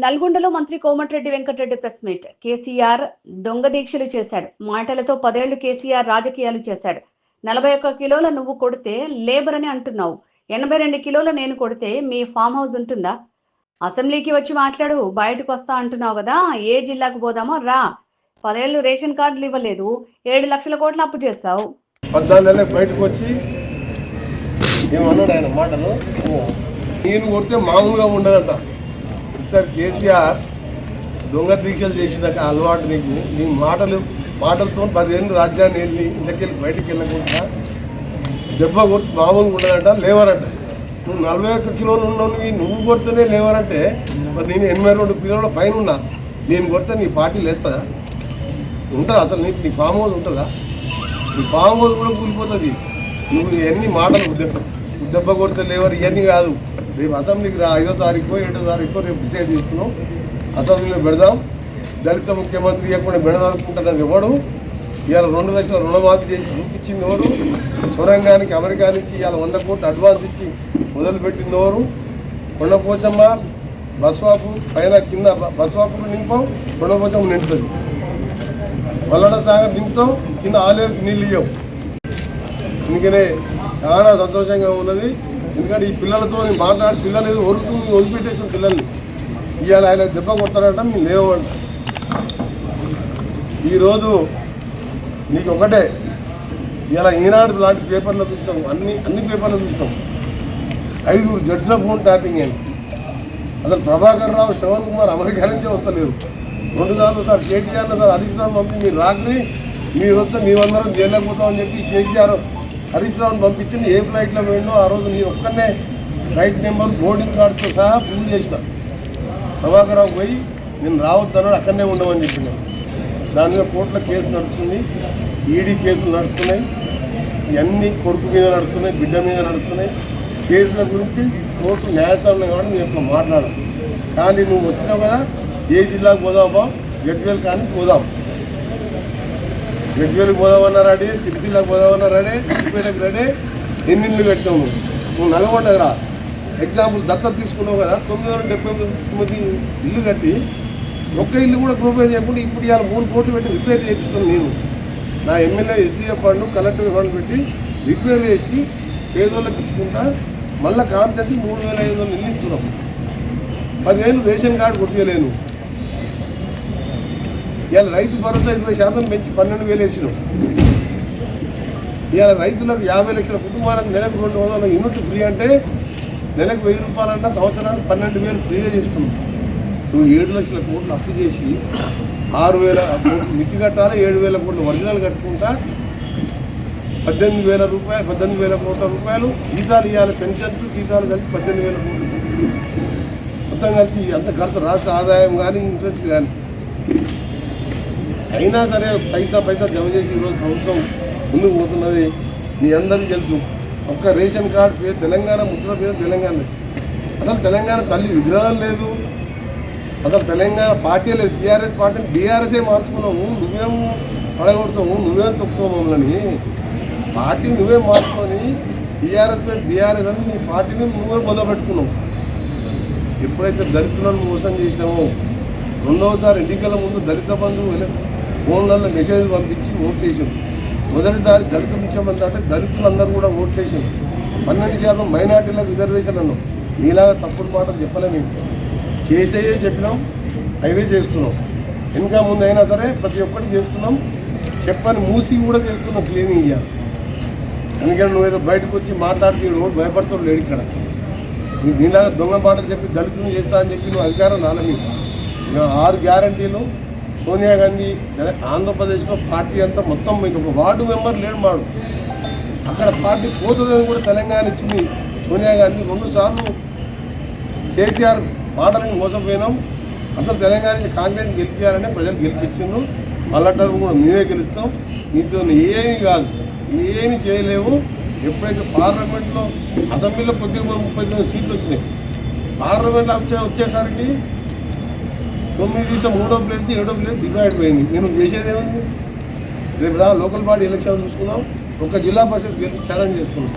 నల్గొండలో మంత్రి Komatireddy Venkatareddy press meet. KCR దొంగ దీక్షలు చేశాడు. మాటలతో 10 ఏళ్లు కేసీఆర్ రాజకీయాలు చేశాడు. 41 కిలోల నువ్వు కొడితే లేబర్ అని అంటున్నావు. 82 కిలోల నేను కొడితే మీ ఫామ్ హౌస్ ఉంటుందా? అసెంబ్లీకి వచ్చి మాట్లాడు, బయటకు వస్తా అంటున్నావు కదా, ఏ జిల్లాకు పోదామో రా. 10 ఏళ్లు రేషన్ కార్డులు ఇవ్వలేదు, 7 లక్షల కోట్ల అప్పు చేస్తావు. 14 బయటకు వచ్చి ఏమన్నాడు ఆయన మాటలు, నేను కొడితే మామూలుగా ఉండదంట. మిస్టర్ కేసీఆర్ దొంగ దీక్షలు చేసిన అలవాటు నీకు. నీ మాటలతో 10 ఏళ్ళు రాజ్యాన్ని వెళ్ళి ఇంట్లోకెళ్ళి బయటకు వెళ్ళకుండా దెబ్బ కొడితే మామూలుగా ఉండదంట, లేవరంట. నువ్వు 41 కిలోలు ఉన్నవి నువ్వు కొడితేనే లేవరంటే, మరి నేను 82 కిలోల పైన ఉన్నా, నేను కొడితే నీ పార్టీ లేస్తుందా? ఉంటుందా అసలు? నీ ఫామ్ హౌస్ ఉంటుందా? నీ ఫామ్ హౌస్ కూడా కూలిపోతుంది. నువ్వు ఎన్ని మాటలు దెబ్బ కొడితే లేవరు ఇవన్నీ కాదు. రేపు అసెంబ్లీకి రా, 5వ తారీఖు 7వ తారీఖు రేపు డిసైడ్ చేస్తున్నాం. అసెంబ్లీలో పెడదాం. దళిత ముఖ్యమంత్రి ఇవ్వకుండా బెడదనుకుంటున్నది ఎవడు? ఇవాళ 2 లక్షల రుణమాఫీ చేసి చూపించింది ఎవరు? సొరంగానికి అమెరికా నుంచి ఇవాళ 100 కోట్లు అడ్వాన్స్ ఇచ్చి మొదలుపెట్టింది ఎవరు? కొండపోచమ్మ బస్వాపు పైన కింద బస్వాపులు నింపాం, కొండపోచమ్మ నింపుతుంది. మల్లన్న సాగర్ నింపుతాం, కింద ఆలేరుకు నీళ్ళు ఇవ్వం. అందుకనే చాలా సంతోషంగా ఉన్నది. ఎందుకంటే ఈ పిల్లలతో మాట్లాడి పిల్లలు ఏదో వదిలిపెట్టేసిన పిల్లల్ని ఇవాళ ఆయన దెబ్బ కొడతారంట, మేము లేవంట. ఈరోజు నీకు ఒకటే, ఇలా ఈనాడు లాంటి పేపర్లో చూసినాం, అన్ని పేపర్లో చూసినాం. 5 జడ్జిల ఫోన్ ట్యాపింగ్ అని. అసలు ప్రభాకర్ రావు, శ్రవణ్ కుమార్ అమెరికా నుంచే వస్తలేరు. 2 సార్లు సార్ కేటీఆర్లో సార్ హరీష్ రావు పంపి మీరు రాకని, మీరు వస్తే మేమందరం జైల్లోకి పోతామని చెప్పి కేసీఆర్ హరీష్ రావుని పంపించింది. ఏ ఫ్లైట్లో పోయిండో ఆ రోజు నేను ఒక్కనే ఫ్లైట్ నెంబర్ బోర్డింగ్ కార్డుతో సహా ప్రూవ్ చేసిన. ప్రభాకర్ రావు పోయి నేను రావద్దన్నాడు, అక్కడనే ఉండమని చెప్పినాను. దాని మీద కోర్టులో కేసు నడుస్తుంది, ఈడీ కేసులు నడుస్తున్నాయి, ఇవన్నీ కొడుకు మీద నడుస్తున్నాయి, బిడ్డ మీద నడుస్తున్నాయి. కేసుల గురించి కోర్టు న్యాయస్థానం కాబట్టి నేను ఎప్పుడు మాట్లాడను. కానీ నువ్వు వచ్చినావు కదా, ఏ జిల్లాకు పోదామా? గద్వేల్ కానీ పోదాం. గద్వేలకు పోదామన్నా రెడీ, సిరిసిల్లకు పోదామన్నా రెడీ, సిద్దిపేటకు రెడీ. ఎన్నిళ్ళు కట్టావు నువ్వు నల్గొండకు రా. ఎగ్జాంపుల్ దత్తత తీసుకున్నావు కదా, 979 ఇల్లు కట్టి ఒక్క ఇల్లు కూడా ప్రొవైడ్ చేయకుండా ఇప్పుడు ఇవాళ 3 కోట్లు పెట్టి రిపేర్ చేపిస్తాను. నేను నా MLA SDF fund, collector fund పెట్టి రిపేర్ చేసి పేదోళ్ళకి ఇచ్చుకుంటా. మళ్ళీ కాన్సెంట్ 3500 ఇల్లు ఇస్తున్నాం. 10 ఏళ్ళు రేషన్ కార్డు కొట్టలేను. ఇవాళ రైతు భరోసా 20% పెంచి 12,000 వేసినాం. ఇవాళ రైతులకు 50 లక్షల కుటుంబాలకు నెలకు 200 యూనిట్లు ఫ్రీ అంటే నెలకు 1000 రూపాయలంటే సంవత్సరానికి 12,000 ఫ్రీగా చేస్తున్నాం. నువ్వు 7 లక్షల కోట్లు అప్పు చేసి 6,000 కోట్లు మిత్తి కట్టాలి, 7,000 కోట్లు ఒరిజినల్ కట్టుకుంటా 18,000 కోట్ల రూపాయలు జీతాలు ఇవ్వాలి. పెన్షన్స్ జీతాలు కలిసి 18,000 కోట్లు మొత్తం కలిసి అంత ఖర్చు, రాష్ట్ర ఆదాయం కానీ ఇంట్రెస్ట్ కానీ. అయినా సరే పైసా జమ చేసి ఈరోజు ప్రభుత్వం ముందుకు పోతున్నది. మీ అందరికీ తెలుసు. ఒక్క రేషన్ కార్డు పేరు తెలంగాణ, ముద్ర పేరు తెలంగాణ. అసలు తెలంగాణ తల్లి విగ్రహం లేదు, అసలు తెలంగాణ పార్టీ లేదు. టీఆర్ఎస్ పార్టీని బీఆర్ఎస్ఏ మార్చుకున్నావు. నువ్వేం పడగొడతావు, నువ్వేం తొక్కుతావు మమ్మల్ని. పార్టీని నువ్వే మార్చుకొని టీఆర్ఎస్ పై బీఆర్ఎస్ అని నీ పార్టీని నువ్వే మొదలుపెట్టుకున్నావు. ఎప్పుడైతే దళితులను మోసం చేసినామో, 2వసారి ఎన్నికల ముందు దళిత బంధువు ఫోన్లలో మెసేజ్లు పంపించి ఓట్లేసాం. మొదటిసారి దళిత ముఖ్యమంత్రి అంటే దళితులందరూ కూడా ఓట్లేసాం. 12% మైనార్టీలకు రిజర్వేషన్ అన్నాం. నీలాగా తప్పుడు మాటలు చెప్పలేము. చేసేయే చెప్పినాం, అవే చేస్తున్నాం. ఇంకా ముందు అయినా సరే ప్రతి ఒక్కటి చేస్తున్నాం. చెప్పని మూసి కూడా చేస్తున్నాం, క్లీనింగ్ ఇవ్వాలి. అందుకని నువ్వేదో బయటకు వచ్చి మాట్లాడితే రోడ్డు భయపడతావు లేడు. ఇక్కడ నీలాగా దొంగ మాటలు చెప్పి దళితులు చేస్తా అని చెప్పి నువ్వు అధికారం రాలేదు. 6 గ్యారంటీలు సోనియా గాంధీ ఆంధ్రప్రదేశ్లో పార్టీ అంతా మొత్తం ఒక వార్డు మెంబర్ లేడు మాడు. అక్కడ పార్టీ పోతుందని కూడా తెలంగాణ ఇచ్చింది సోనియా గాంధీ. 2 సార్లు కేసీఆర్ మాటలను మోసపోయినాం. అసలు తెలంగాణ కాంగ్రెస్ గెలిపించాలంటే ప్రజలు గెలిపించిండ్రు. మళ్ళా కూడా మేమే గెలుస్తాం. మీతో ఏమీ కాదు, ఏమీ చేయలేవు. ఎప్పుడైతే పార్లమెంట్లో అసెంబ్లీలో కొద్దిగా 39 సీట్లు వచ్చినాయి, పార్లమెంట్లో వచ్చేసరికి 9 సీట్ల 3వ ప్లేస్ 7వ ప్లేస్ డివైడ్ పోయింది. నేను చేసేది ఏముంది? రేపు లోకల్ బాడీ ఎలక్షన్ చూసుకుందాం. ఒక జిల్లా పరిషత్ ఛాలెంజ్ చేస్తున్నాం.